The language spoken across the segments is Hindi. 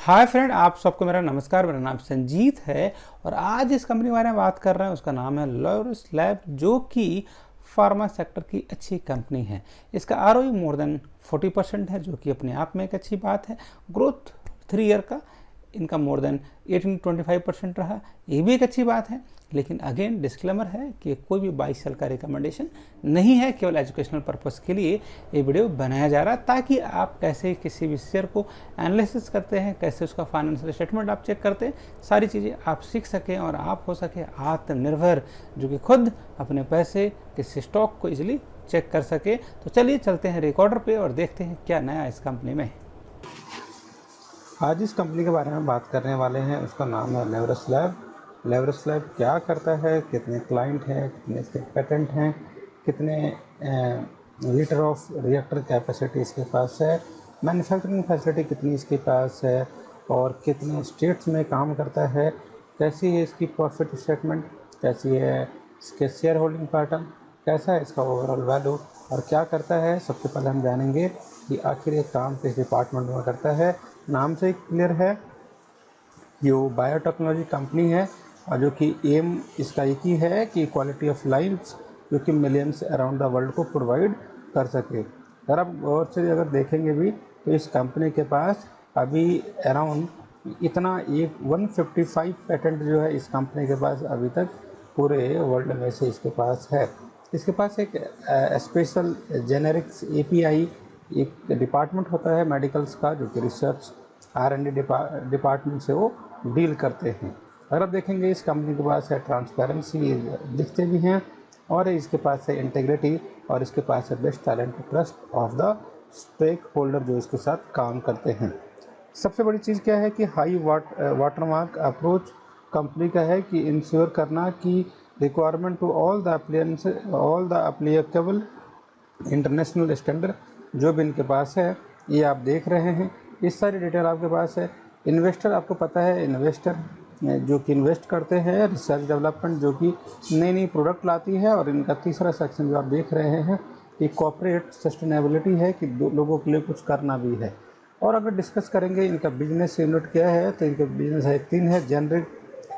हाय फ्रेंड, आप सबको मेरा नमस्कार। मेरा नाम संजीत है और आज इस कंपनी के बारे में बात कर रहे हैं। उसका नाम है लॉरस लैब, जो कि फार्मा सेक्टर की अच्छी कंपनी है। इसका आरओई मोर देन 40% है, जो कि अपने आप में एक अच्छी बात है। ग्रोथ 3 ईयर का इनका मोर देन 18-25% रहा, ये भी एक अच्छी बात है। लेकिन अगेन डिस्क्लेमर है कि कोई भी 22 साल का रिकमेंडेशन नहीं है, केवल एजुकेशनल पर्पस के लिए ये वीडियो बनाया जा रहा है, ताकि आप कैसे किसी भी शेयर को एनालिसिस करते हैं, कैसे उसका फाइनेंशियल स्टेटमेंट आप चेक करते हैं, सारी चीज़ें आप सीख सकें और आप हो सके आत्मनिर्भर, जो कि खुद अपने पैसे किसी स्टॉक को इजीली चेक कर सके। तो चलिए चलते हैं रिकॉर्डर पे और देखते हैं क्या नया इस कंपनी में है। आज इस कंपनी के बारे में बात करने वाले हैं। उसका नाम है लॉरस लैब। लॉरस लैब क्या करता है, कितने क्लाइंट हैं, कितने इसके पेटेंट हैं, कितने लीटर ऑफ रिएक्टर कैपेसिटी इसके पास है, मैन्युफैक्चरिंग फैसिलिटी कितनी इसके पास है और कितने स्टेट्स में काम करता है, कैसी है इसकी प्रॉफिट स्टेटमेंट, कैसी है इसके शेयर होल्डिंग पैटर्न, कैसा है इसका ओवरऑल वैल्यू और क्या करता है। सबसे पहले हम जानेंगे कि आखिर ये काम किस डिपार्टमेंट में करता है। नाम से क्लियर है कि वो बायोटेक्नोलॉजी कंपनी है और जो कि एम इसका एक ही है कि क्वालिटी ऑफ लाइफ जो कि मिलियंस अराउंड द वर्ल्ड को प्रोवाइड कर सके। अगर आप गौर से अगर देखेंगे भी तो इस कंपनी के पास अभी अराउंड इतना एक 155 पेटेंट जो है इस कंपनी के पास अभी तक पूरे वर्ल्ड में से इसके पास है। इसके पास एक स्पेशल जेनेरिक्स एपीआई एक डिपार्टमेंट होता है मेडिकल्स का, जो कि रिसर्च R&D डिपार्टमेंट से वो डील करते हैं। अगर आप देखेंगे इस कंपनी के पास है ट्रांसपेरेंसी, दिखते भी हैं, और इसके पास है इंटीग्रिटी, और इसके पास है best talent trust of the stakeholder जो इसके साथ काम करते हैं। सबसे बड़ी चीज़ क्या है कि हाई वाटरमार्क अप्रोच कंपनी का है कि इंश्योर करना कि requirement to all the applicable international standard जो भी इनके पास है, ये आप देख रहे हैं। इस सारी डिटेल आपके पास है। इन्वेस्टर आपको पता है, इन्वेस्टर जो कि इन्वेस्ट करते हैं, रिसर्च डेवलपमेंट जो कि नई नई प्रोडक्ट लाती है, और इनका तीसरा सेक्शन जो आप देख रहे हैं कि कॉर्पोरेट सस्टेनेबिलिटी है कि लोगों के लिए कुछ करना भी है। और अगर डिस्कस करेंगे इनका बिजनेस यूनिट क्या है, तो इनका बिजनेस है 3 है। जेनरिक,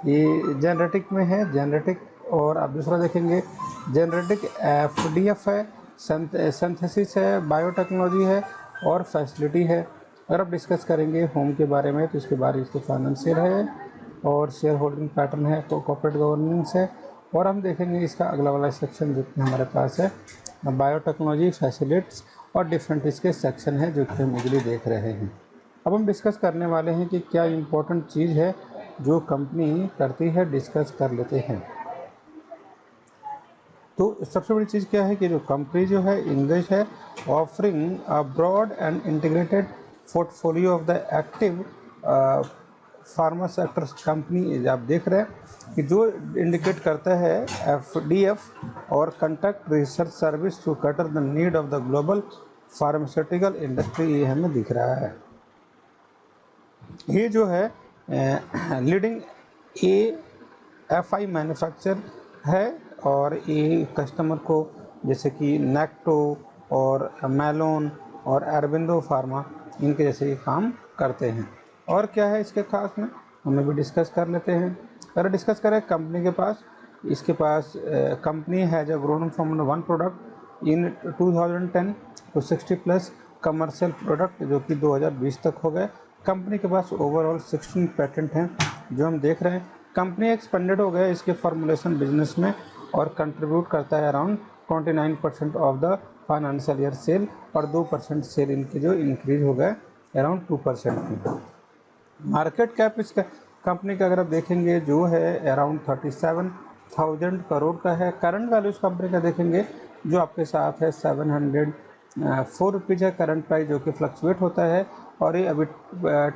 ये जेनरेटिक में है, जेनरेटिक। और आप दूसरा देखेंगे जेनरेटिक एफडीएफ है, सिंथेसिस है, बायोटेक्नोलॉजी है और फैसिलिटी है। अगर आप डिस्कस करेंगे होम के बारे में तो इसके बारे में इसके फाइनेंशियल है और शेयर होल्डिंग पैटर्न है, तो कॉर्पोरेट गवर्नेंस है। और हम देखेंगे इसका अगला वाला सेक्शन जो कि हमारे पास है बायोटेक्नोलॉजी, फैसिलिटीज और डिफरेंट इसके सेक्शन है जो कि हम इजीली देख रहे हैं। अब हम डिस्कस करने वाले हैं कि क्या इम्पोर्टेंट चीज़ है जो कंपनी करती है, डिस्कस कर लेते हैं। तो सबसे बड़ी चीज़ क्या है कि जो कंपनी जो है इंग्लिश है, offering a broad and integrated portfolio of the active pharma sector company. आप देख रहे हैं कि जो इंडिकेट करता है एफडीएफ और conduct research service to cater the need of the global pharmaceutical industry, ये हमें दिख रहा है। ये जो है लीडिंग एएफआई मैन्युफैक्चर है, और ये कस्टमर को जैसे कि नेक्टो और मेलोन और अरबिंदो फार्मा इनके जैसे ये काम करते हैं। और क्या है इसके खास में, हमें भी डिस्कस कर लेते हैं। अगर डिस्कस करें कंपनी के पास, इसके पास company has a grown from one product in 2010 to 60 plus commercial product जो कि 2020 तक हो गए। कंपनी के पास ओवरऑल 16 पेटेंट हैं जो हम देख रहे हैं। कंपनी एक्सपेंडेड हो गया इसके फॉर्मुलेशन बिजनेस में और कंट्रीब्यूट करता है around 29% of the financial year cell, और 2% सेल इनके जो इंक्रीज हो गए अराउंड 2% की। मार्केट कैप इस कंपनी का अगर आप देखेंगे जो है अराउंड 37,000 करोड़ का है। करंट वैल्यू इस कंपनी का देखेंगे जो आपके साथ है 704 रुपीज़ है करंट प्राइस, जो कि फ्लक्चुएट होता है। और ये अभी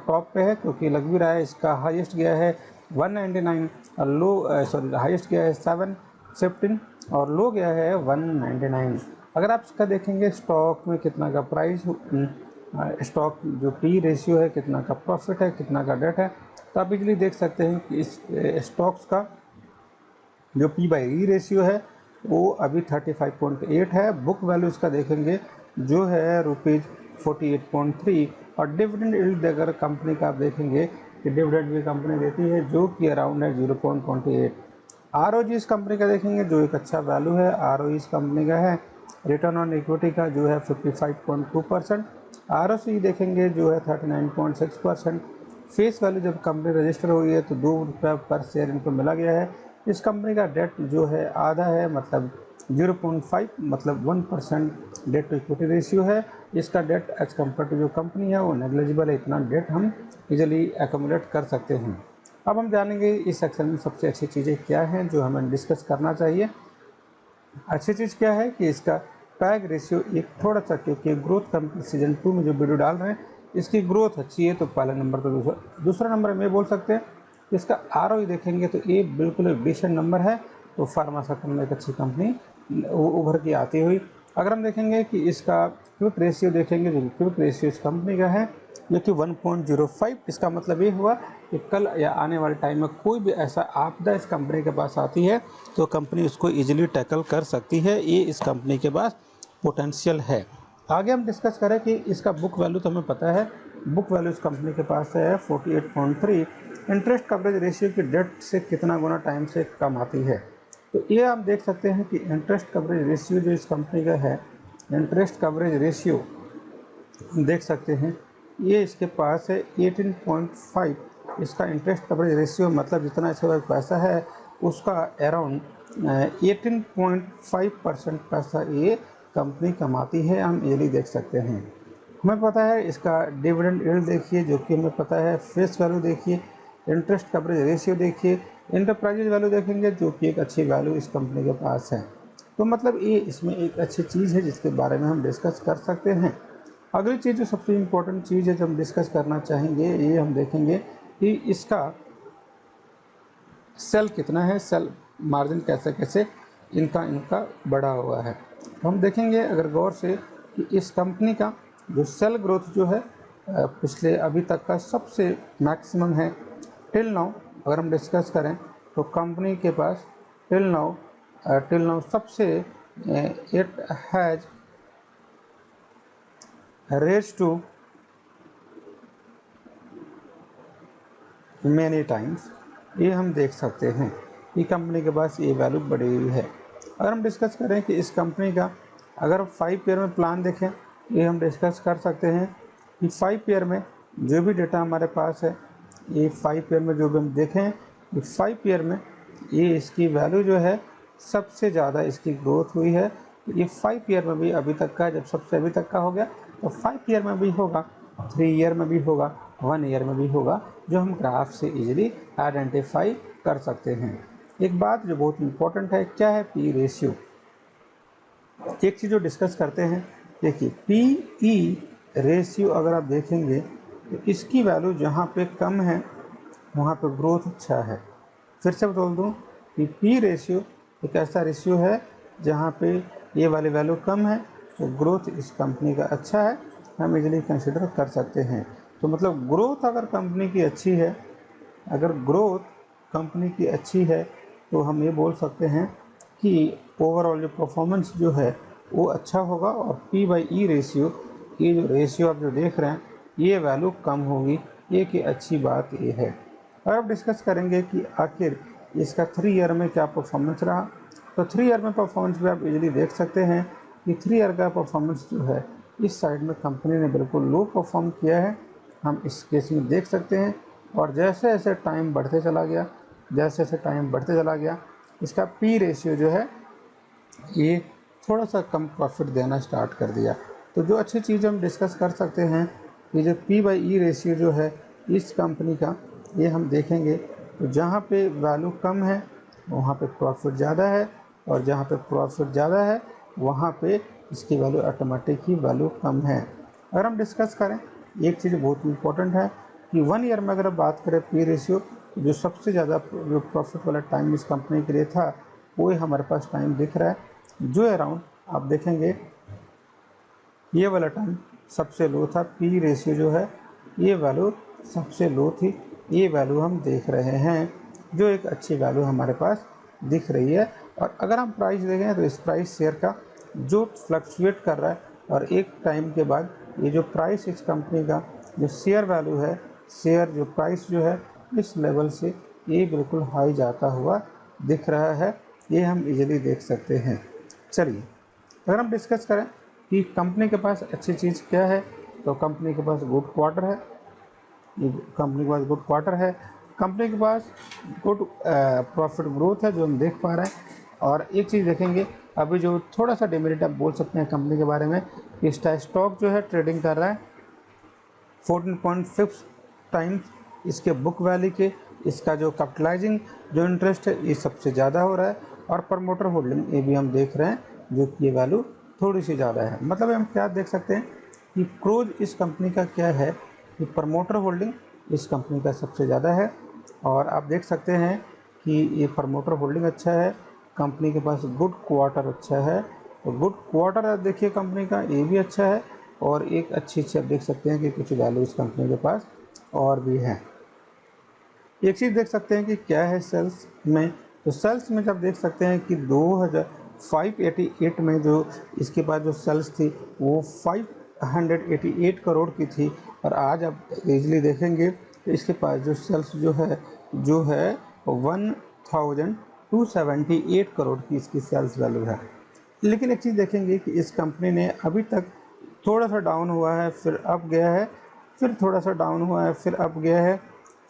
टॉप पे है क्योंकि लग भी रहा है। इसका हाईएस्ट गया है 199 और लो हाईएस्ट गया है 715 और लो गया है 199। अगर आप इसका देखेंगे स्टॉक में कितना का प्राइस, स्टॉक जो पी रेशियो है, कितना का प्रॉफिट है, कितना का डेट है, तो आप इजली देख सकते हैं कि इस स्टॉक्स का जो पी बाई ई रेशियो है वो अभी 35.8 है। बुक वैल्यू इसका देखेंगे जो है ₹48.3, और डिविडेंड यील्ड अगर कंपनी का आप देखेंगे कि डिविडेंड भी कंपनी देती है जो कि अराउंड है 0.28। ROG इस कंपनी का देखेंगे जो एक अच्छा वैल्यू है, ROE इस कंपनी का है। रिटर्न ऑन इक्विटी का जो है 55.2%, ROCE देखेंगे जो है 39.6%। फेस वैल्यू जब कंपनी रजिस्टर हुई है तो ₹2 पर शेयर इनको मिला गया है। इस कंपनी का डेट जो है आधा है, मतलब 0.5 मतलब 1% डेट टू इक्विटी रेशियो है। इसका डेट एज कम्पेयर टू जो कंपनी है वो नेग्लिजिबल है, इतना डेट हम इजीली एकोमोडेट कर सकते हैं। अब हम जानेंगे इस सेक्शन में सबसे अच्छी चीज़ें क्या हैं जो हमें डिस्कस करना चाहिए। अच्छी चीज़ क्या है कि इसका पैग रेशियो एक थोड़ा सा, क्योंकि ग्रोथ कंपनी सीजन 2 में जो वीडियो डाल रहे हैं इसकी ग्रोथ अच्छी है तो पहला नंबर पर। दूसरा नंबर हम ये बोल सकते हैं कि इसका ROE देखेंगे तो ये बिल्कुल एक डिसेंट नंबर है, तो फार्मा सेक्टर में एक अच्छी कंपनी उभर के आती हुई। अगर हम देखेंगे कि इसका क्विक रेशियो देखेंगे, जो क्विक रेशियो इस कंपनी का है जो कि 1.05, इसका मतलब ये हुआ कि कल या आने वाले टाइम में कोई भी ऐसा आपदा इस कंपनी के पास आती है तो कंपनी उसको इजीली टैकल कर सकती है। ये इस कंपनी के पास पोटेंशियल है। आगे हम डिस्कस करें कि इसका बुक वैल्यू तो हमें पता है, बुक वैल्यू इस कंपनी के पास है 48.3। इंटरेस्ट कवरेज रेशियो की डेट से कितना गुना टाइम से कम आती है, तो ये आप देख सकते हैं कि इंटरेस्ट कवरेज रेशियो जो इस कंपनी का है, इंटरेस्ट कवरेज रेशियो देख सकते हैं ये इसके पास है 18.5। इसका इंटरेस्ट कवरेज रेशियो मतलब जितना इसके पास पैसा है उसका अराउंड 18.5% पैसा ये कंपनी कमाती है, हम ये देख सकते हैं। हमें पता है इसका डिविडेंड यील्ड देखिए जो कि हमें पता है, फेस वैल्यू देखिए, इंटरेस्ट कवरेज रेशियो देखिए, इंटरप्राइजेज वैल्यू देखेंगे जो कि एक अच्छी वैल्यू इस कंपनी के पास है। तो मतलब ये इसमें एक अच्छी चीज़ है जिसके बारे में हम डिस्कस कर सकते हैं। अगली चीज़ जो सबसे इम्पोर्टेंट चीज़ है जो हम डिस्कस करना चाहेंगे, ये हम देखेंगे कि इसका सेल कितना है, सेल मार्जिन कैसे कैसे इनका बढ़ा हुआ है। तो हम देखेंगे अगर गौर से कि इस कंपनी का जो सेल ग्रोथ जो है पिछले अभी तक का सबसे मैक्सिमम है टिल नाउ। अगर हम डिस्कस करें तो कंपनी के पास टिल नाउ सबसे it has raise too many times, ये हम देख सकते हैं कि कंपनी के पास ये वैल्यू बढ़ी हुई है। अगर हम डिस्कस करें कि इस कंपनी का अगर 5 ईयर में प्लान देखें, ये हम डिस्कस कर सकते हैं कि 5 ईयर में जो भी डेटा हमारे पास है, ये 5 ईयर में जो भी हम देखें कि 5 ईयर में ये इसकी वैल्यू जो है सबसे ज़्यादा इसकी ग्रोथ हुई है। ये 5 ईयर में भी अभी तक का, जब सबसे अभी तक का हो गया तो 5 ईयर में भी होगा, 3 ईयर में भी होगा, 1 ईयर में भी होगा, जो हम ग्राफ से इजीली आइडेंटिफाई कर सकते हैं। एक बात जो बहुत इंपॉर्टेंट है, क्या है पी रेशियो। एक चीज़ जो डिस्कस करते हैं, देखिए पी रेशियो अगर आप देखेंगे तो इसकी वैल्यू जहाँ पे कम है वहाँ पे ग्रोथ अच्छा है। फिर से बोल दूँ कि पी रेशियो एक ऐसा रेशियो है जहाँ पे ये वाली वैल्यू कम है तो ग्रोथ इस कंपनी का अच्छा है, हम इजीली कंसिडर कर सकते हैं। तो मतलब ग्रोथ अगर कंपनी की अच्छी है, अगर ग्रोथ कंपनी की अच्छी है तो हम ये बोल सकते हैं कि ओवरऑल जो परफॉर्मेंस जो है वो अच्छा होगा। और P/E रेशियो, ये जो रेशियो आप जो देख रहे हैं ये वैल्यू कम होगी, ये की अच्छी बात ये है। और अब डिस्कस करेंगे कि आखिर इसका 3 ईयर में क्या परफॉर्मेंस रहा। तो 3 ईयर में परफॉर्मेंस भी आप इजीली देख सकते हैं कि 3 ईयर का परफॉर्मेंस जो है इस साइड में कंपनी ने बिल्कुल लो परफॉर्म किया है, हम इस केस में देख सकते हैं। और जैसे जैसे टाइम बढ़ते चला गया, जैसे जैसे टाइम बढ़ते चला गया, इसका पी रेशियो जो है ये थोड़ा सा कम प्रॉफिट देना स्टार्ट कर दिया। तो जो अच्छी चीज़ हम डिस्कस कर सकते हैं कि जो P/E रेशियो जो है इस कंपनी का, ये हम देखेंगे तो जहाँ पे वैल्यू कम है वहाँ पे प्रॉफिट ज़्यादा है, और जहाँ पे प्रॉफिट ज़्यादा है वहाँ पे इसकी वैल्यू ऑटोमेटिक ही वैल्यू कम है। अगर हम डिस्कस करें, एक चीज़ बहुत इंपॉर्टेंट है कि 1 ईयर में अगर बात करें पी रेशियो, जो सबसे ज़्यादा जो प्रॉफिट वाला टाइम इस कंपनी के लिए था वो हमारे पास टाइम दिख रहा है, जो अराउंड आप देखेंगे ये वाला टाइम सबसे लो था। पी रेशियो जो है ये वैल्यू सबसे लो थी, ये वैल्यू हम देख रहे हैं जो एक अच्छी वैल्यू हमारे पास दिख रही है। और अगर हम प्राइस देखें तो इस प्राइस शेयर का जो फ्लक्चुएट कर रहा है, और एक टाइम के बाद ये जो प्राइस इस कंपनी का जो शेयर वैल्यू है, शेयर जो प्राइस जो है, इस लेवल से ये बिल्कुल हाई जाता हुआ दिख रहा है, ये हम इजीली देख सकते हैं। चलिए अगर हम डिस्कस करें कि कंपनी के पास अच्छी चीज़ क्या है, तो कंपनी के पास गुड क्वार्टर है, कंपनी के पास गुड क्वार्टर है, कंपनी के पास गुड प्रॉफिट ग्रोथ है जो हम देख पा रहे हैं। और एक चीज़ देखेंगे, अभी जो थोड़ा सा डिमेरिट आप बोल सकते हैं कंपनी के बारे में, कि स्टॉक जो है ट्रेडिंग कर रहा है 14.5 टाइम्स इसके बुक वैल्यू के, इसका जो कैपिटलाइजिंग जो इंटरेस्ट है ये सबसे ज़्यादा हो रहा है, और प्रमोटर होल्डिंग ये भी हम देख रहे हैं जो कि ये वैल्यू थोड़ी सी ज़्यादा है। मतलब हम क्या देख सकते हैं कि क्रोज इस कंपनी का क्या है कि प्रमोटर होल्डिंग इस कंपनी का सबसे ज़्यादा है, और आप देख सकते हैं कि ये प्रमोटर होल्डिंग अच्छा है, कंपनी के पास गुड क्वार्टर अच्छा है, तो गुड क्वार्टर देखिए कंपनी का ये भी अच्छा है, और एक अच्छी आप देख सकते हैं कि कुछ वैल्यू इस कंपनी के पास और भी है। एक चीज़ देख सकते हैं कि क्या है सेल्स में, तो सेल्स में जब देख सकते हैं कि 2588 में जो इसके पास जो सेल्स थी वो 588 करोड़ की थी, और आज आप इजीली देखेंगे तो इसके पास जो सेल्स जो है 1278 करोड़ की इसकी सेल्स वैल्यू है। लेकिन एक चीज़ देखेंगे कि इस कंपनी ने अभी तक थोड़ा सा डाउन हुआ है, फिर अप गया है, फिर थोड़ा सा डाउन हुआ है, फिर अप गया है,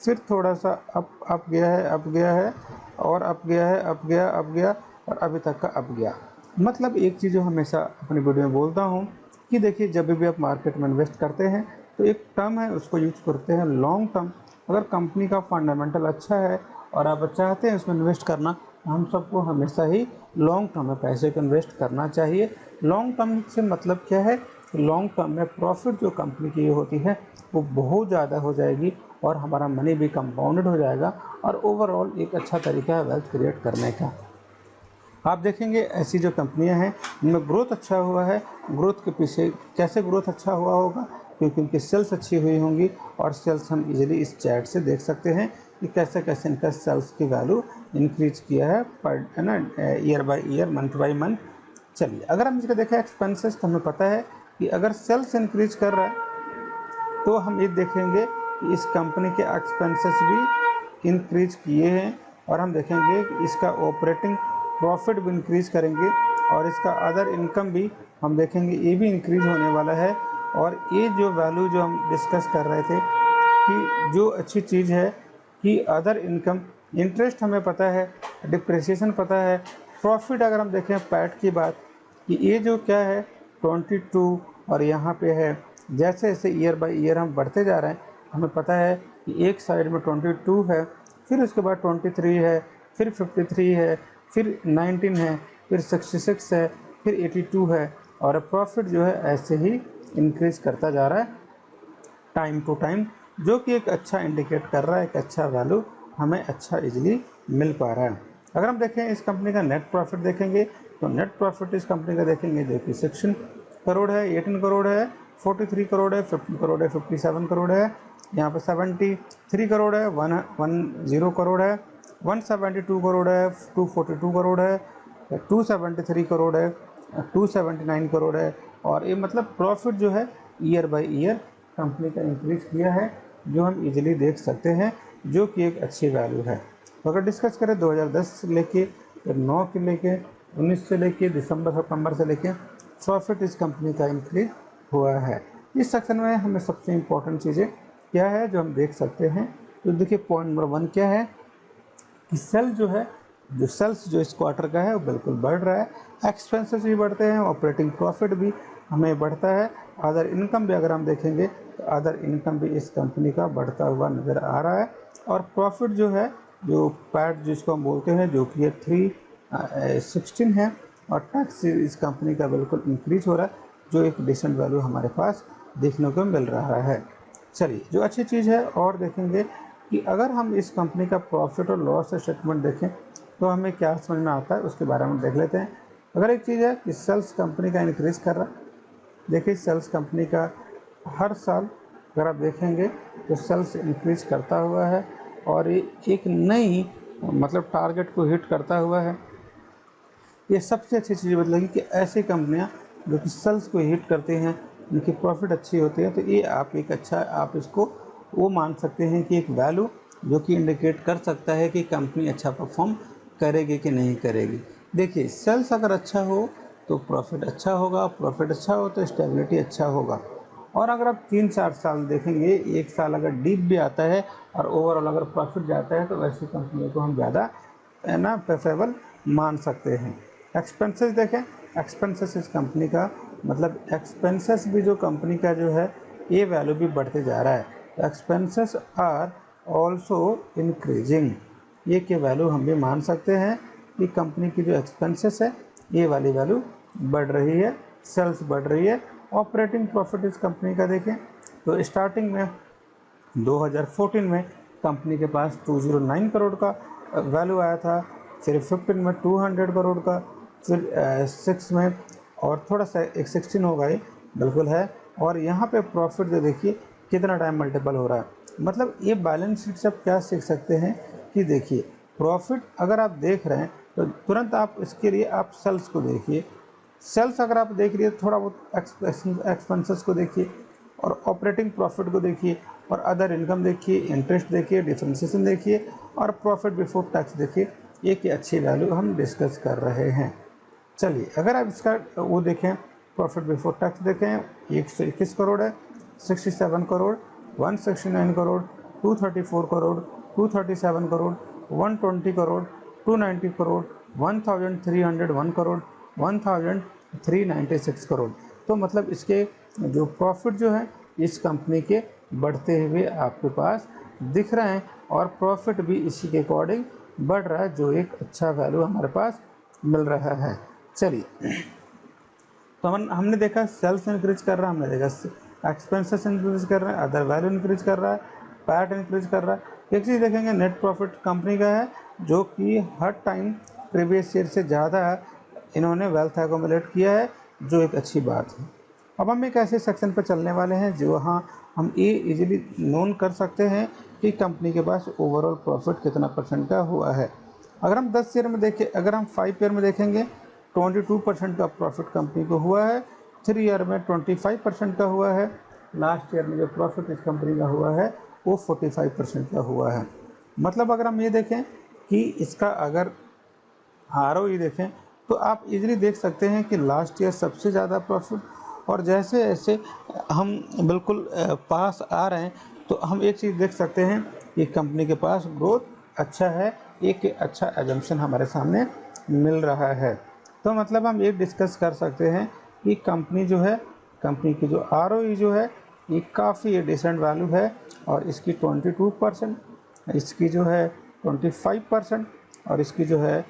फिर थोड़ा सा अप गया है, अप गया है, और अप गया है, अप गया, और अभी तक का अप गया। मतलब एक चीज़ जो हमेशा अपनी वीडियो में बोलता हूँ कि देखिए जब भी आप मार्केट में इन्वेस्ट करते हैं तो एक टर्म है उसको यूज करते हैं लॉन्ग टर्म। अगर कंपनी का फंडामेंटल अच्छा है और आप चाहते हैं उसमें इन्वेस्ट करना, हम सबको हमेशा ही लॉन्ग टर्म में पैसे को इन्वेस्ट करना चाहिए। लॉन्ग टर्म से मतलब क्या है, लॉन्ग टर्म में प्रॉफिट जो कंपनी की होती है वो बहुत ज़्यादा हो जाएगी, और हमारा मनी भी कंपाउंडेड हो जाएगा, और ओवरऑल एक अच्छा तरीका है वेल्थ क्रिएट करने का। आप देखेंगे ऐसी जो कंपनियां हैं उनमें ग्रोथ अच्छा हुआ है। ग्रोथ के पीछे कैसे ग्रोथ अच्छा हुआ होगा, क्योंकि उनकी सेल्स अच्छी हुई होंगी, और सेल्स हम इजीली इस चैट से देख सकते हैं कि कैसे कैसे इनका सेल्स की वैल्यू इंक्रीज किया है पर है ना, year by year, month by month. चलिए अगर हम इसका देखें एक्सपेंसेस, तो हमें पता है कि अगर सेल्स इंक्रीज कर रहा है तो हम ये देखेंगे कि इस कंपनी के एक्सपेंसेस भी इंक्रीज किए हैं, और हम देखेंगे कि इसका ऑपरेटिंग प्रॉफिट भी इंक्रीज करेंगे, और इसका अदर इनकम भी हम देखेंगे ये भी इंक्रीज होने वाला है। और ये जो वैल्यू जो हम डिस्कस कर रहे थे कि जो अच्छी चीज़ है कि अदर इनकम, इंटरेस्ट हमें पता है, डिप्रिसिएशन पता है, प्रॉफिट अगर हम देखें पैट की बात कि ये जो क्या है 22, और यहाँ पे है जैसे जैसे ईयर बाय ईयर हम बढ़ते जा रहे हैं, हमें पता है कि एक साइड में 22 है, फिर उसके बाद 23 है, फिर 53 है, फिर 19 है, फिर 66 है, फिर 82 है, और प्रॉफिट जो है ऐसे ही इंक्रीज करता जा रहा है टाइम टू टाइम, जो कि एक अच्छा इंडिकेट कर रहा है, एक अच्छा वैल्यू हमें अच्छा इजीली मिल पा रहा है। अगर हम देखें इस कंपनी का नेट प्रॉफिट देखेंगे, तो नेट प्रॉफिट इस कंपनी का देखेंगे जो कि 16 करोड़ है, 18 करोड़ है, 43 करोड़ है, 50 करोड़ है, 57 करोड़ है, यहाँ पर 73 करोड़ है, 110 करोड़ है, 172 करोड़ है, 242 करोड़ है, 273 करोड़ है, 279 करोड़ है। और ये मतलब प्रॉफिट जो है ईयर बाय ईयर कंपनी का इंक्रीज किया है, जो हम इजीली देख सकते हैं, जो कि एक अच्छी वैल्यू है। तो अगर डिस्कस करें 2010 से लेके, फिर 9 के लेके, 19 से लेके, दिसंबर सितंबर से लेके प्रॉफिट इस कंपनी का इंक्रीज हुआ है। इस सेक्शन में हमें सबसे इम्पोर्टेंट चीज़ें क्या है जो हम देख सकते हैं, तो देखिए पॉइंट नंबर 1 क्या है कि सेल जो है, जो सेल्स जो इस क्वार्टर का है वो बिल्कुल बढ़ रहा है, एक्सपेंसेस भी बढ़ते हैं, ऑपरेटिंग प्रॉफिट भी हमें बढ़ता है, अदर इनकम भी अगर हम देखेंगे तो अदर इनकम भी इस कंपनी का बढ़ता हुआ नज़र आ रहा है, और प्रॉफिट जो है जो पैट जिसको हम बोलते हैं जो कि 316 है, और टैक्स इस कंपनी का बिल्कुल इंक्रीज हो रहा है, जो एक डिसेंट वैल्यू हमारे पास देखने को मिल रहा है। चलिए जो अच्छी चीज़ है और देखेंगे कि अगर हम इस कंपनी का प्रॉफिट और लॉस स्टेटमेंट देखें तो हमें क्या समझ में आता है उसके बारे में देख लेते हैं। अगर एक चीज़ है कि सेल्स कंपनी का इंक्रीज़ कर रहा है, देखिए सेल्स कंपनी का हर साल अगर आप देखेंगे तो सेल्स इंक्रीज करता हुआ है, और ये एक नई मतलब टारगेट को हिट करता हुआ है। ये सबसे अच्छी चीज़ बदलेगी कि ऐसी कंपनियां जो कि सेल्स को हिट करती हैं, इनकी प्रॉफिट अच्छी होती है, तो ये आप एक अच्छा आप इसको वो मान सकते हैं कि एक वैल्यू जो कि इंडिकेट कर सकता है कि कंपनी अच्छा परफॉर्म करेगी कि नहीं करेगी। देखिए, सेल्स अगर अच्छा हो तो प्रॉफिट अच्छा होगा, प्रॉफिट अच्छा हो तो स्टेबिलिटी अच्छा होगा। और अगर आप 3-4 साल देखेंगे, एक साल अगर डीप भी आता है और ओवरऑल अगर प्रॉफिट जाता है, तो वैसी कंपनियों को हम ज़्यादा ना प्रेफरेबल मान सकते हैं। एक्सपेंसेस देखें, एक्सपेंसेस इस कंपनी का मतलब एक्सपेंसेस भी जो कंपनी का जो है ये वैल्यू भी बढ़ते जा रहा है। एक्सपेंसेस आर ऑल्सो इंक्रीजिंग, ये के वैल्यू हम भी मान सकते हैं कि कंपनी की जो एक्सपेंसेस है ये वाली वैल्यू बढ़ रही है, सेल्स बढ़ रही है। ऑपरेटिंग प्रॉफिट इस कंपनी का देखें तो स्टार्टिंग में 2014 में कंपनी के पास 209 करोड़ का वैल्यू आया था, फिर 15 में 200 करोड़ का, फिर 6 में और थोड़ा सा एक 16 होगा ये बिल्कुल है। और यहाँ पे प्रॉफिट जो देखिए कितना टाइम मल्टीपल हो रहा है। मतलब ये बैलेंस शीट से आप क्या सीख सकते हैं कि देखिए, प्रॉफिट अगर आप देख रहे हैं तो तुरंत आप इसके लिए आप सेल्स को देखिए, सेल्स अगर आप देख रही है थोड़ा बहुत एक्सपेंसेस को देखिए और ऑपरेटिंग प्रॉफिट को देखिए और अदर इनकम देखिए, इंटरेस्ट देखिए, डिफरेंशिएशन देखिए और प्रॉफिट बिफोर टैक्स देखिए। ये की अच्छी वैल्यू हम डिस्कस कर रहे हैं। चलिए, अगर आप इसका वो देखें, प्रॉफिट बिफोर टैक्स देखें 121 करोड़ है, 67 करोड़, 169 करोड़, 234 करोड़, 237 करोड़, 120 करोड़, 290 करोड़, 1301 करोड़, 1396 करोड़। तो मतलब इसके जो प्रॉफिट जो है इस कंपनी के बढ़ते हुए आपके पास दिख रहे हैं और प्रॉफिट भी इसी के अकॉर्डिंग बढ़ रहा है, जो एक अच्छा वैल्यू हमारे पास मिल रहा है। चलिए, तो हमने देखा सेल्स इंक्रीज कर रहा है, हमने देखा एक्सपेंसेस इंक्रीज कर रहा है, अदर वैल्यू इंक्रीज कर रहा है, पैट इंक्रीज कर रहा है। एक चीज़ देखेंगे, नेट प्रॉफिट कंपनी का है जो कि हर टाइम प्रीवियस ईयर से ज़्यादा इन्होंने वेल्थ एकोमुलेट किया है, जो एक अच्छी बात है। अब हम एक ऐसे सेक्शन पर चलने वाले हैं जो हाँ हम ये इजीली नोन कर सकते हैं कि कंपनी के पास ओवरऑल प्रॉफिट कितना परसेंट का हुआ है। अगर हम 10 ईयर में देखें, अगर हम 5 ईयर में देखेंगे 22% का प्रॉफिट कंपनी को हुआ है, 3 ईयर में 25% का हुआ है, लास्ट ईयर में जो प्रॉफिट इस कंपनी का हुआ है वो 45% का हुआ है। मतलब अगर हम ये देखें कि इसका अगर ROE देखें तो आप इजीली देख सकते हैं कि लास्ट ईयर सबसे ज़्यादा प्रॉफिट, और जैसे जैसे हम बिल्कुल पास आ रहे हैं तो हम एक चीज़ देख सकते हैं कि कंपनी के पास ग्रोथ अच्छा है, एक अच्छा एजम्पशन हमारे सामने मिल रहा है। तो मतलब हम ये डिस्कस कर सकते हैं कि कंपनी जो है, कंपनी की जो ROE जो है ये काफ़ी डिसेंट वैल्यू है और इसकी 22%, इसकी जो है 25% और इसकी जो है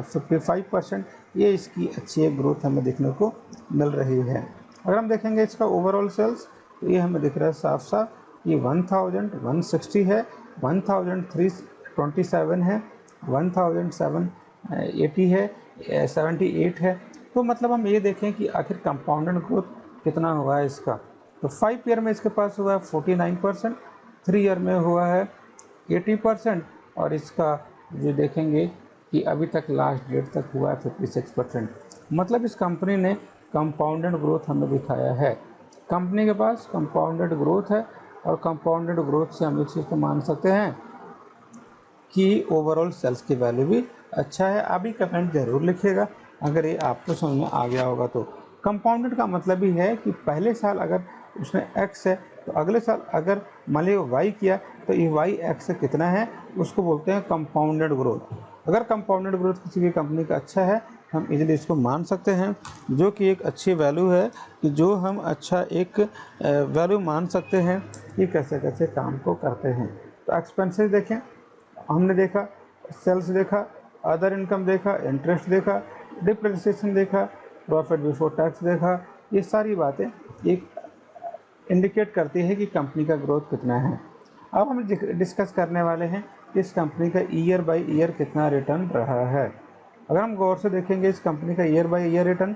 55%, ये इसकी अच्छी ग्रोथ हमें देखने को मिल रही है। अगर हम देखेंगे इसका ओवरऑल सेल्स तो ये हमें दिख रहा है साफ साफ, ये 1160 है, 1327 है, 1780 है, 78 है। तो मतलब हम ये देखें कि आखिर कंपाउंडेड ग्रोथ कितना हुआ है इसका। तो 5 ईयर में इसके पास हुआ है 49%, 3 ईयर में हुआ है 80% और इसका जो देखेंगे कि अभी तक लास्ट डेट तक हुआ है 56%। मतलब इस कंपनी ने कंपाउंडेड ग्रोथ हमें दिखाया है। कंपनी के पास कंपाउंडेड ग्रोथ है और कंपाउंडेड ग्रोथ से हम एक चीज़ को मान सकते हैं कि ओवरऑल सेल्स की वैल्यू भी अच्छा है। अभी कमेंट जरूर लिखिएगा अगर ये आपको समझ में आ गया होगा। तो कंपाउंडेड का मतलब ही है कि पहले साल अगर उसने x है तो अगले साल अगर मान लीजिए y किया तो ये y x से कितना है उसको बोलते हैं कंपाउंडेड ग्रोथ। अगर कंपाउंडेड ग्रोथ किसी भी कंपनी का अच्छा है हम इजीली इसको मान सकते हैं, जो कि एक अच्छी वैल्यू है कि जो हम अच्छा एक वैल्यू मान सकते हैं कि कैसे कैसे काम को करते हैं। तो एक्सपेंसेस देखें, हमने देखा सेल्स देखा, अदर इनकम देखा, इंटरेस्ट देखा, डिप्रिसिएशन देखा, प्रॉफिट बिफोर टैक्स देखा। ये सारी बातें एक इंडिकेट करती है कि कंपनी का ग्रोथ कितना है। अब हम डिस्कस करने वाले हैं कि इस कंपनी का ईयर बाय ईयर कितना रिटर्न रहा है। अगर हम गौर से देखेंगे इस कंपनी का ईयर बाय ईयर रिटर्न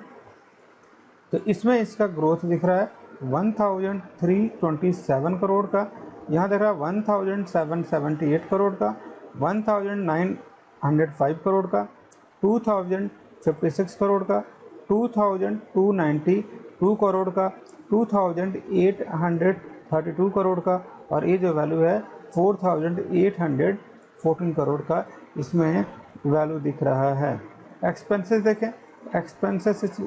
तो इसमें इसका ग्रोथ दिख रहा है 1327 करोड़ का, यहाँ दिख रहा है 1778 करोड़ का, 1905 करोड़ का, 2056 करोड़ का, 2290 2 करोड़ का, 2832 करोड़ का, और ये जो वैल्यू है 4814 करोड़ का इसमें वैल्यू दिख रहा है। एक्सपेंसेस देखें, एक्सपेंसेस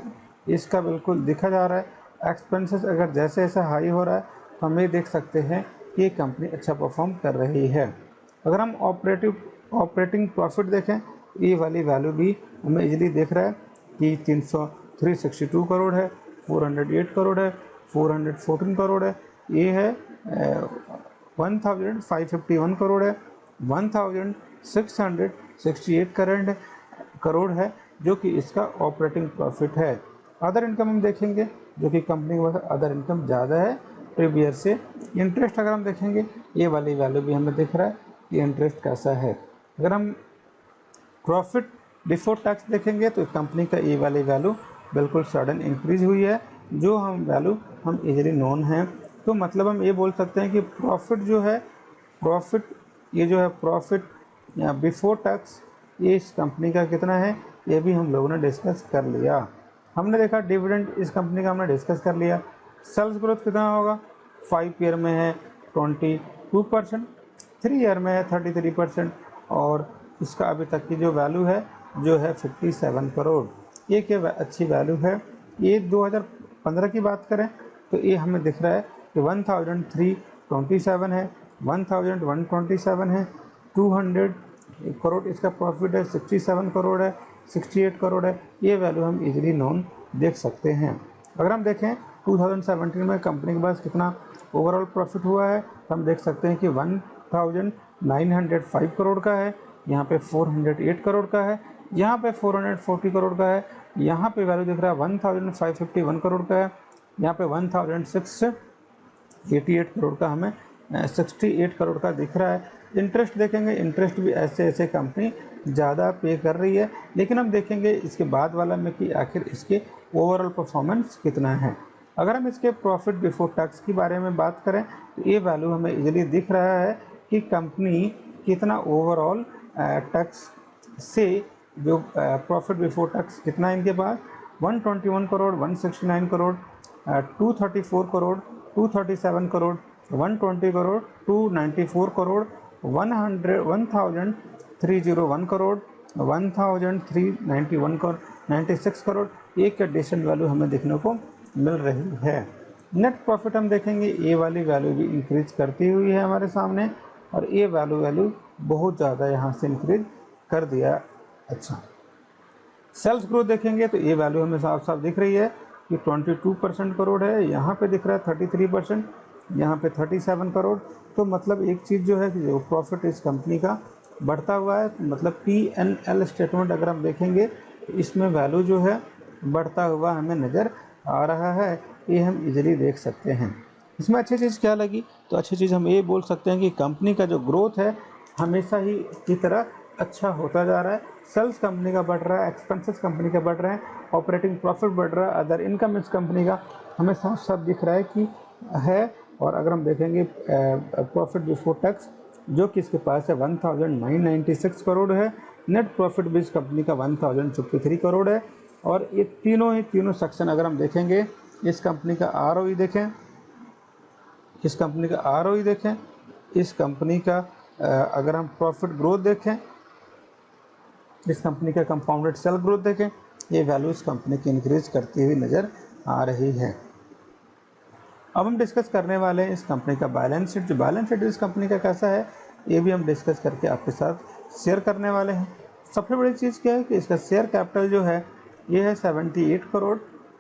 इसका बिल्कुल दिखा जा रहा है। एक्सपेंसेस अगर जैसे जैसे हाई हो रहा है तो हम ये देख सकते हैं कि कंपनी अच्छा परफॉर्म कर रही है। अगर हम ऑपरेटिंग प्रॉफिट देखें, ये वाली वैल्यू भी हमें इजीली दिख रहा है कि 362 करोड़ है, 408 करोड़ है, 414 करोड़ है, ये है 1551 करोड़ है, 1668 करोड़ है जो कि इसका ऑपरेटिंग प्रॉफिट है। अदर इनकम हम देखेंगे जो कि कंपनी के पास अदर इनकम ज़्यादा है प्रीवियस से। इंटरेस्ट अगर हम देखेंगे, ये वाली वैल्यू भी हमें दिख रहा है कि इंटरेस्ट कैसा है। अगर हम प्रॉफिट बिफोर टैक्स देखेंगे तो कंपनी का ये वाली वैल्यू बिल्कुल सडन इंक्रीज हुई है, जो हम वैल्यू हम इजीली नोन हैं। तो मतलब हम ये बोल सकते हैं कि प्रॉफिट जो है, प्रॉफिट ये जो है प्रॉफिट बिफोर टैक्स ये इस कंपनी का कितना है, ये भी हम लोगों ने डिस्कस कर लिया। हमने देखा डिविडेंड इस कंपनी का हमने डिस्कस कर लिया। सेल्स ग्रोथ कितना होगा, 5 ईयर में है 22%, 3 ईयर में है 33%, और इसका अभी तक की जो वैल्यू है जो है 57 करोड़। ये क्या अच्छी वैल्यू है। ये 2015 की बात करें तो ये हमें दिख रहा है कि 1327 है, 1127 है, 200 करोड़ इसका प्रॉफिट है, 67 करोड़ है, 68 करोड़ है। ये वैल्यू हम इजीली नोन देख सकते हैं। अगर हम देखें 2017 में कंपनी के पास कितना ओवरऑल प्रॉफिट हुआ है तो हम देख सकते हैं कि 1905 करोड़ का है, यहाँ पे 408 करोड़ का है, यहाँ पे 440 करोड़ का है, यहाँ पे वैल्यू दिख रहा है 1551 करोड़ का है, यहाँ पे 1688 करोड़ का हमें 68 करोड़ का दिख रहा है। इंटरेस्ट देखेंगे, इंटरेस्ट भी ऐसे ऐसे कंपनी ज़्यादा पे कर रही है, लेकिन हम देखेंगे इसके बाद वाला में कि आखिर इसके ओवरऑल परफॉर्मेंस कितना है। अगर हम इसके प्रॉफिट बिफोर टैक्स के बारे में बात करें तो ये वैल्यू हमें इजीली दिख रहा है कि कंपनी कितना ओवरऑल टैक्स से जो प्रॉफिट बिफोर टैक्स कितना है इनके पास, 121 करोड़, 169 करोड़, 234 करोड़, 237 करोड़, 120 करोड़, 294 करोड़, 1301 करोड़, 1391 करोड़, 96 करोड़। एक एडिशन वैल्यू हमें देखने को मिल रही है। नेट प्रॉफिट हम देखेंगे, ये वाली वैल्यू भी इंक्रीज करती हुई है हमारे सामने, और ये वैल्यू बहुत ज़्यादा यहाँ से इंक्रीज कर दिया। अच्छा, सेल्स ग्रोथ देखेंगे तो ये वैल्यू हमें साफ साफ दिख रही है कि 22% करोड़ है, यहाँ पे दिख रहा है 33%, यहाँ पे 37 करोड़। तो मतलब एक चीज़ जो है कि जो प्रॉफिट इस कंपनी का बढ़ता हुआ है, मतलब P&L स्टेटमेंट अगर हम देखेंगे तो इसमें वैल्यू जो है बढ़ता हुआ हमें नज़र आ रहा है, ये हम इजीली देख सकते हैं। इसमें अच्छी चीज़ क्या लगी, तो अच्छी चीज़ हम ये बोल सकते हैं कि कंपनी का जो ग्रोथ है हमेशा ही की तरह अच्छा होता जा रहा है। सेल्स कंपनी का बढ़ रहा है, एक्सपेंसेस कंपनी का बढ़ रहे हैं, ऑपरेटिंग प्रॉफिट बढ़ रहा है, अदर इनकम इस कंपनी का हमें साफ साफ दिख रहा है कि है। और अगर हम देखेंगे प्रॉफिट बिफोर टैक्स जो कि इसके पास है 1996 करोड़ है, नेट प्रॉफिट भी इस कंपनी का 1053 करोड़ है। और ये तीनों सेक्शन अगर हम देखेंगे, इस कंपनी का ROE देखें, इस कंपनी का ROE देखें, इस कंपनी का अगर हम प्रॉफिट ग्रोथ देखें, इस कंपनी का कंपाउंडेड सेल ग्रोथ देखें, ये वैल्यू इस कंपनी की इंक्रीज करती हुई नज़र आ रही है। अब हम डिस्कस करने वाले हैं इस कंपनी का बैलेंस शीट। जो बैलेंस शीट इस कंपनी का कैसा है ये भी हम डिस्कस करके आपके साथ शेयर करने वाले हैं। सबसे बड़ी चीज़ क्या है कि इसका शेयर कैपिटल जो है ये है 78 करोड़,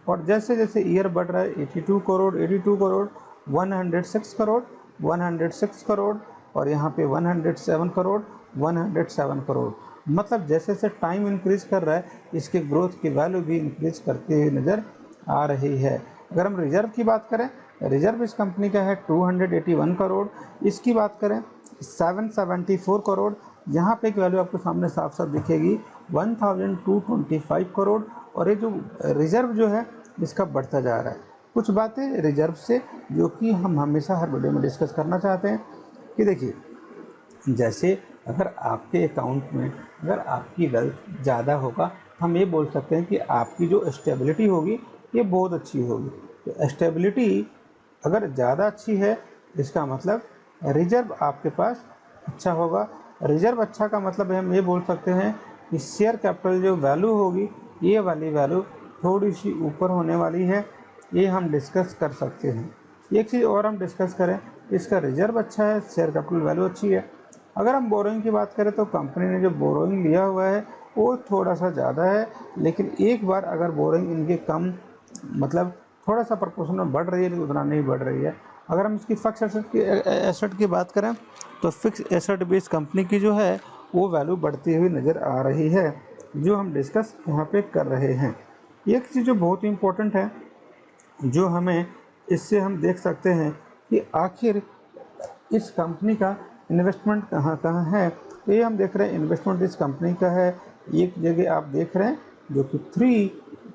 और जैसे जैसे ईयर बढ़ रहा है 82 करोड़, 82 करोड़, 106 करोड़, 106 करोड़, और यहाँ पे 107 करोड़, 107 करोड़। मतलब जैसे जैसे टाइम इंक्रीज कर रहा है इसके ग्रोथ की वैल्यू भी इंक्रीज करती हुई नज़र आ रही है। अगर हम रिजर्व की बात करें, रिजर्व इस कंपनी का है 281 करोड़, इसकी बात करें 774 करोड़, यहाँ पे एक वैल्यू आपको सामने साफ साफ दिखेगी 1225 करोड़। और ये जो रिजर्व जो है इसका बढ़ता जा रहा है। कुछ बातें रिजर्व से जो कि हम हमेशा हर वीडियो में डिस्कस करना चाहते हैं कि देखिए, जैसे अगर आपके अकाउंट में अगर आपकी वेल्थ ज़्यादा होगा हम ये बोल सकते हैं कि आपकी जो स्टेबिलिटी होगी ये बहुत अच्छी होगी। तो स्टेबिलिटी अगर ज़्यादा अच्छी है इसका मतलब रिजर्व आपके पास अच्छा होगा। रिजर्व अच्छा का मतलब हम ये बोल सकते हैं कि शेयर कैपिटल जो वैल्यू होगी ये वाली वैल्यू थोड़ी सी ऊपर होने वाली है, ये हम डिस्कस कर सकते हैं। एक चीज़ और हम डिस्कस करें, इसका रिजर्व अच्छा है, शेयर कैपिटल वैल्यू अच्छी है। अगर हम बोरोइंग की बात करें तो कंपनी ने जो बोरोइंग लिया हुआ है वो थोड़ा सा ज़्यादा है, लेकिन एक बार अगर बोरोइंग इनके कम मतलब थोड़ा सा प्रपोर्शन में बढ़ रही है तो उतना नहीं बढ़ रही है। अगर हम इसकी फिक्स एसेट की बात करें तो फिक्स एसेट बेस कंपनी की जो है वो वैल्यू बढ़ती हुई नज़र आ रही है, जो हम डिस्कस यहाँ पे कर रहे हैं। एक चीज़ जो बहुत इंपॉर्टेंट है, जो हमें इससे हम देख सकते हैं कि आखिर इस कंपनी का इन्वेस्टमेंट कहाँ कहाँ है। तो ये हम देख रहे हैं इन्वेस्टमेंट इस कंपनी का है, एक जगह आप देख रहे हैं जो कि 3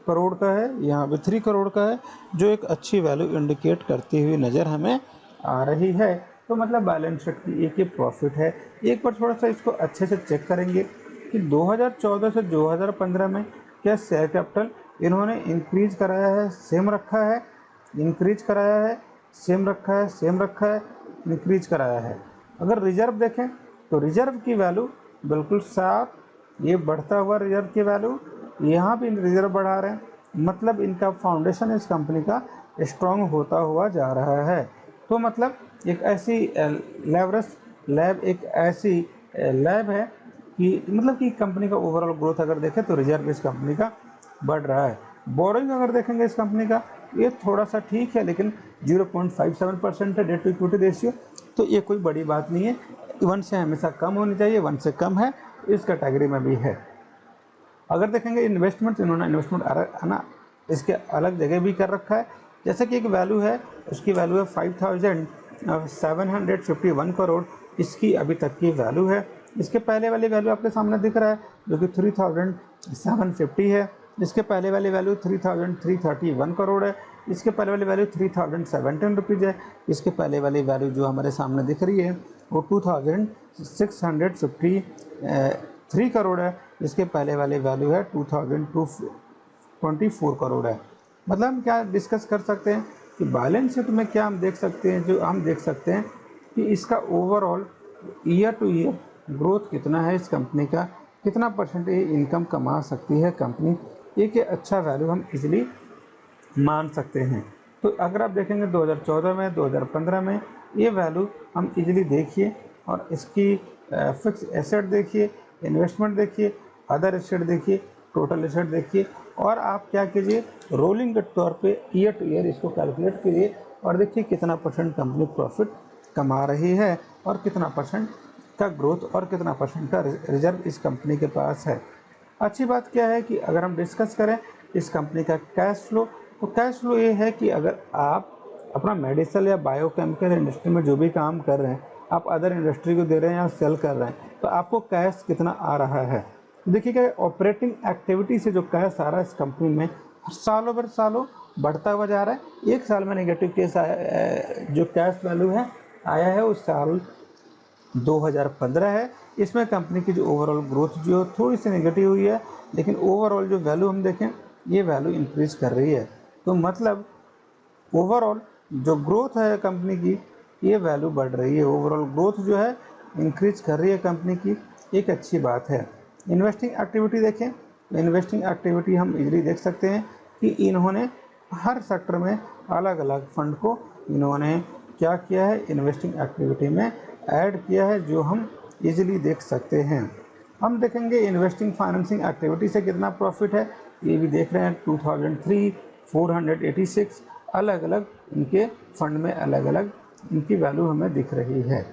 करोड़ का है, यहाँ पे 3 करोड़ का है, जो एक अच्छी वैल्यू इंडिकेट करती हुई नज़र हमें आ रही है। तो मतलब बैलेंस शीट की एक ये प्रॉफिट है। एक बार थोड़ा सा इसको अच्छे से चेक करेंगे कि 2014 से 2015 में क्या शेयर कैपिटल इन्होंने इंक्रीज कराया है, सेम रखा है, इंक्रीज कराया है, सेम रखा है, सेम रखा है, इंक्रीज कराया है। अगर रिजर्व देखें तो रिजर्व की वैल्यू बिल्कुल साफ, ये बढ़ता हुआ रिजर्व की वैल्यू, यहाँ भी रिजर्व बढ़ा रहे हैं, मतलब इनका फाउंडेशन इस कंपनी का स्ट्रॉन्ग होता हुआ जा रहा है। तो मतलब एक ऐसी लेवरेज लैब एक ऐसी लैब है कि मतलब कि कंपनी का ओवरऑल ग्रोथ अगर देखें तो रिजर्व इस कंपनी का बढ़ रहा है। बोरिंग अगर देखेंगे इस कंपनी का ये थोड़ा सा ठीक है, लेकिन 0.57% है डेट टू इक्विटी रेशियो, तो ये कोई बड़ी बात नहीं है। 1 से हमेशा कम होनी चाहिए, 1 से कम है, इस कैटेगरी में भी है। अगर देखेंगे इन्वेस्टमेंट, इन्होंने इन्वेस्टमेंट है ना इसके अलग जगह भी कर रखा है। जैसे कि एक वैल्यू है, उसकी वैल्यू है 5751 करोड़, इसकी अभी तक की वैल्यू है। इसके पहले वाली वैल्यू आपके सामने दिख रहा है जो कि 3750 है। इसके पहले वाली वैल्यू 3331 करोड़ है। इसके पहले वाली वैल्यू 3017 रुपीज़ है। इसके पहले वाली वैल्यू जो हमारे सामने दिख रही है वो 2653 करोड़ है। इसके पहले वाली वैल्यू है 2224 करोड़ है। मतलब हम क्या डिस्कस कर सकते हैं कि बैलेंस शीट में क्या हम देख सकते हैं, जो हम देख सकते हैं कि इसका overall year two year growth कितना है, इस कंपनी का कितना परसेंटेज इनकम कमा सकती है कंपनी, एक अच्छा वैल्यू हम इजीली मान सकते हैं। तो अगर आप देखेंगे 2014 में 2015 में ये वैल्यू हम इजीली देखिए, और इसकी फिक्स एसेट देखिए, इन्वेस्टमेंट देखिए, अदर एसेट देखिए, टोटल एसेट देखिए, और आप क्या कीजिए रोलिंग के तौर पे ईयर टू ईयर इसको कैलकुलेट कीजिए और देखिए कितना परसेंट कंपनी प्रॉफिट कमा रही है और कितना परसेंट का ग्रोथ और कितना परसेंट का रिजर्व इस कंपनी के पास है। अच्छी बात क्या है कि अगर हम डिस्कस करें इस कंपनी का कैश फ्लो, तो कैश फ्लो ये है कि अगर आप अपना मेडिकल या बायोकेमिकल इंडस्ट्री में जो भी काम कर रहे हैं, आप अदर इंडस्ट्री को दे रहे हैं या सेल कर रहे हैं, तो आपको कैश कितना आ रहा है। देखिएगा ऑपरेटिंग एक्टिविटी से जो कैश आ रहा है इस कंपनी में सालों भर सालों बढ़ता हुआ जा रहा है। एक साल में नेगेटिव केस आया, जो कैश वैल्यू है आया है उस साल 2015 है। इसमें कंपनी की जो ओवरऑल ग्रोथ जो थोड़ी सी नेगेटिव हुई है, लेकिन ओवरऑल जो वैल्यू हम देखें ये वैल्यू इंक्रीज कर रही है। तो मतलब ओवरऑल जो ग्रोथ है कंपनी की ये वैल्यू बढ़ रही है, ओवरऑल ग्रोथ जो है इंक्रीज कर रही है कंपनी की, एक अच्छी बात है। इन्वेस्टिंग एक्टिविटी देखें, इन्वेस्टिंग एक्टिविटी हम इजीली देख सकते हैं कि इन्होंने हर सेक्टर में अलग अलग फंड को इन्होंने क्या किया है इन्वेस्टिंग एक्टिविटी में ऐड किया है, जो हम इजीली देख सकते हैं। हम देखेंगे इन्वेस्टिंग फाइनेंसिंग एक्टिविटी से कितना प्रॉफिट है, ये भी देख रहे हैं 2003 486 अलग अलग इनके फंड में अलग अलग इनकी वैल्यू हमें दिख रही है।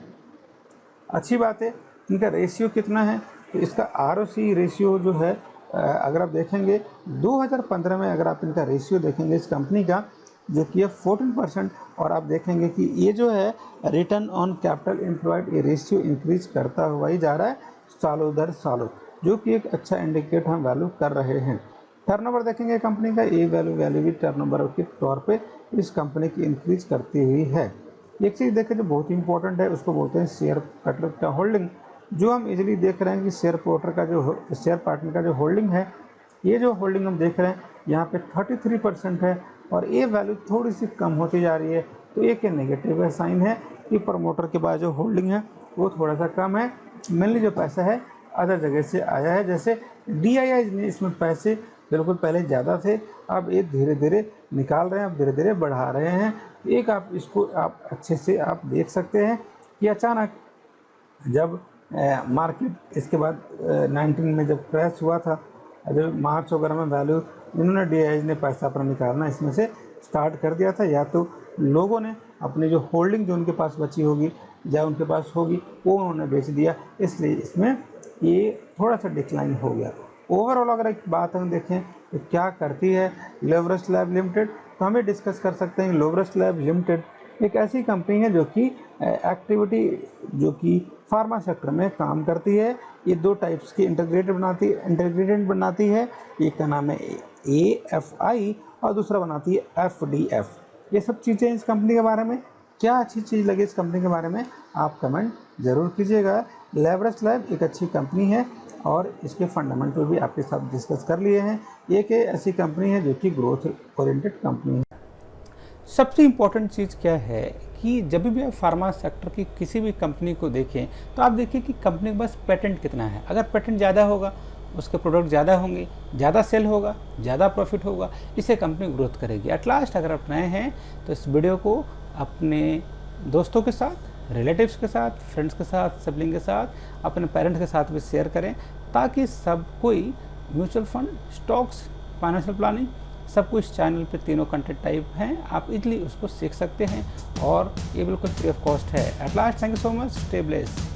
अच्छी बात है। इनका रेशियो कितना है, तो इसका ROC रेशियो जो है अगर आप देखेंगे 2015 में अगर आप इनका रेशियो देखेंगे इस कंपनी का जो कि है 14%, और आप देखेंगे कि ये जो है रिटर्न ऑन कैपिटल एम्प्लॉयड ये रेशियो इंक्रीज करता हुआ ही जा रहा है सालों दर सालों, जो कि एक अच्छा इंडिकेट हम वैल्यू कर रहे हैं। टर्नओवर देखेंगे कंपनी का, ये वैल्यू भी टर्नओवर के तौर पे इस कंपनी की इंक्रीज करती हुई है। एक चीज़ देखें जो बहुत इंपॉर्टेंट है उसको बोलते हैं शेयर पार्टनर का होल्डिंग, जो हम इजीली देख रहे हैं कि शेयर पार्टनर का जो होल्डिंग है, ये जो होल्डिंग हम देख रहे हैं यहाँ पे 33% है और ये वैल्यू थोड़ी सी कम होती जा रही है। तो एक नेगेटिव साइन है कि प्रमोटर के बाद जो होल्डिंग है वो थोड़ा सा कम है। मेनली जो पैसा है अदर जगह से आया है, जैसे DII ने इसमें पैसे बिल्कुल पहले ज़्यादा थे, अब ये धीरे धीरे निकाल रहे हैं, अब धीरे धीरे बढ़ा रहे हैं। एक आप इसको आप अच्छे से आप देख सकते हैं कि अचानक जब मार्केट इसके बाद 19 में जब क्रैश हुआ था, जब मार्च वगैरह में वैल्यू इन्होंने DII ने पैसा अपना निकालना इसमें से स्टार्ट कर दिया था, या तो लोगों ने अपनी जो होल्डिंग जो उनके पास बची होगी या उनके पास होगी वो उन्होंने बेच दिया, इसलिए इसमें ये थोड़ा सा डिक्लाइन हो गया। ओवरऑल अगर एक बात हम देखें तो क्या करती है लेवरेज लैब लिमिटेड, तो हमें डिस्कस कर सकते हैं। लेवरेज लैब लिमिटेड एक ऐसी कंपनी है जो कि एक्टिविटी जो कि फार्मा सेक्टर में काम करती है। ये दो टाइप्स की इंटीग्रेटेड बनाती है, एक का नाम है AFI और दूसरा बनाती है FDF। ये सब चीज़ें इस कंपनी के बारे में, क्या अच्छी चीज़ लगी इस कंपनी के बारे में आप कमेंट ज़रूर कीजिएगा। लेवरेज लैब एक अच्छी कंपनी है और इसके फंडामेंटल भी आपके साथ डिस्कस कर लिए हैं। एक ऐसी कंपनी है जो कि ग्रोथ ओरिएंटेड कंपनी है। सबसे इम्पोर्टेंट चीज़ क्या है कि जब भी आप फार्मा सेक्टर की किसी भी कंपनी को देखें तो आप देखिए कि कंपनी के पास पेटेंट कितना है। अगर पेटेंट ज़्यादा होगा, उसके प्रोडक्ट ज़्यादा होंगे, ज़्यादा सेल होगा, ज़्यादा प्रॉफिट होगा, इससे कंपनी ग्रोथ करेगी। एट लास्ट अगर आप नए हैं तो इस वीडियो को अपने दोस्तों के साथ, रिलेटिव्स के साथ, फ्रेंड्स के साथ, सिबलिंग के साथ, अपने पेरेंट्स के साथ भी शेयर करें, ताकि सब कोई mutual fund, stocks, financial planning सब कुछ चैनल पे तीनों कंटेंट टाइप हैं, आप इजीली उसको सीख सकते हैं और ये बिल्कुल फ्री ऑफ कॉस्ट है। At last thank you so much, stay blessed.